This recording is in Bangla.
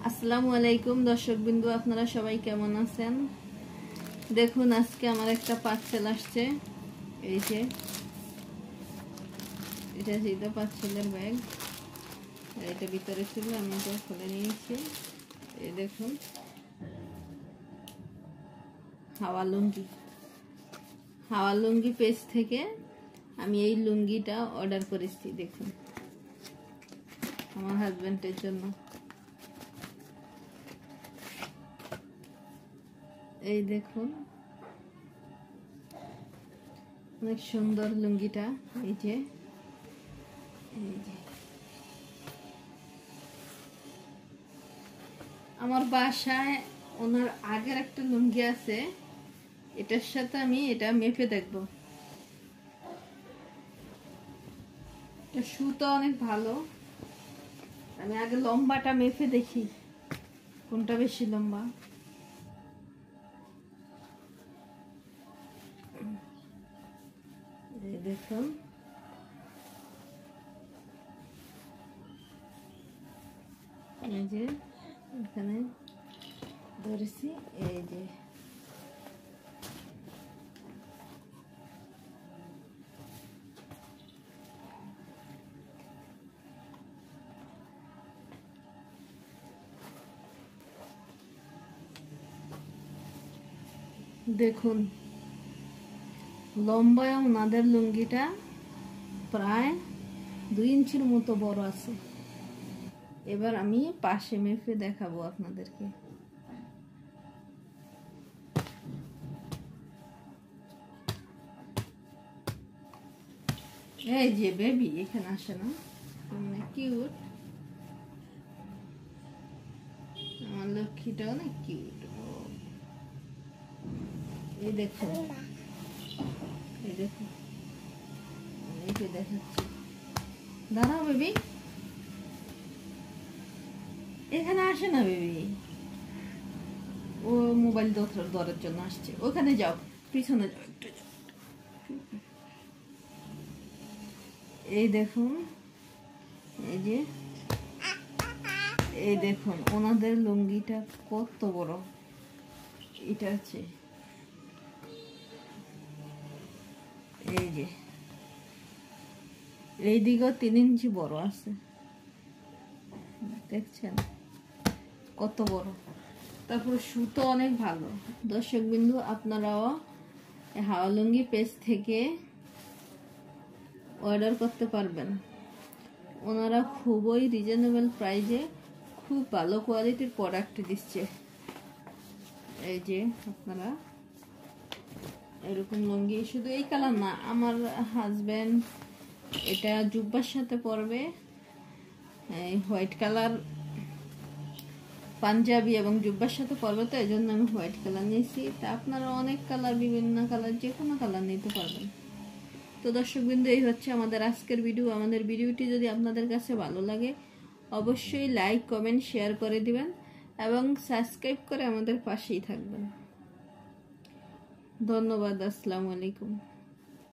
আসসালামু আলাইকুম দর্শক বিন্দু, আপনারা সবাই কেমন আছেন? দেখুন আজকে আমার একটা পার্সেল আসছে। এই যে এটা ছিল পার্সেলের ব্যাগ, আর এটা ভিতরে ছিল, আমি তো খুলে নিয়েছি। এই দেখুন হাওয়া লুঙ্গি পেজ থেকে আমি এই লুঙ্গিটা অর্ডার করেছি। দেখুন আমার হাজবেন্ডের জন্য। এই দেখুন অনেক সুন্দর লুঙ্গিটা। এই যে আমার বাসায় ওনার আগের একটা লুঙ্গি আছে, এটার সাথে আমি এটা মেপে দেখব। এটা সুতো অনেক ভালো। আমি আগে লম্বাটা মেপে দেখি কোনটা বেশি লম্বা। এই দেখুন এই যে এখানে ধরেছি। এই যে দেখুন লম্বায় ওনাদের লুঙ্গিটা প্রায় 2 ইঞ্চির মতো বড় আছে। এবার আমি পাশে মেপে দেখাবো আপনাদেরকে। এই যে বেবি এখানে আসে না, কিউট আমার লক্ষ্মীটা, অনেক কিউট। এই দেখুন এই দেখুন এই যে দেখাচ্ছি, দাঁড়াও বেবি, এখানে আসে না বেবি, ও মোবাইল ধরার জন্য আসছে। ওখানে যাও, পিছনে যাও একটু। এই দেখুন এই দেখুন ওনাদের লুঙ্গিটা কত বড়। এটা আছে এই যে এই দিকেও 3 ইঞ্চি বড় আছে, দেখছেন কত বড়। তারপর সুতো অনেক ভালো। দর্শক বিন্দু, আপনারাও হাওয়া লুঙ্গি পেজ থেকে অর্ডার করতে পারবেন। ওনারা খুবই রিজনেবল প্রাইসে খুব ভালো কোয়ালিটির প্রোডাক্ট দিচ্ছে। এই যে আপনারা এরকম লুঙ্গি, শুধু এই কালার না, আমার হাজবেন্ড এটা জুব্বার সাথে পরবে। এই হোয়াইট কালার পাঞ্জাবি এবং জুব্বার সাথে পরবে, তো এই জন্য আমি হোয়াইট কালার নিয়েছি। তা আপনারা অনেক কালার, বিভিন্ন কালার, যে কোনো কালার নিতে পারবেন। তো দর্শকবৃন্দ, এই হচ্ছে আমাদের আজকের ভিডিও। আমাদের ভিডিওটি যদি আপনাদের কাছে ভালো লাগে অবশ্যই লাইক, কমেন্ট, শেয়ার করে দিবেন এবং সাবস্ক্রাইব করে আমাদের পাশেই থাকবেন। ধন্যবাদ। আসসালামু আলাইকুম।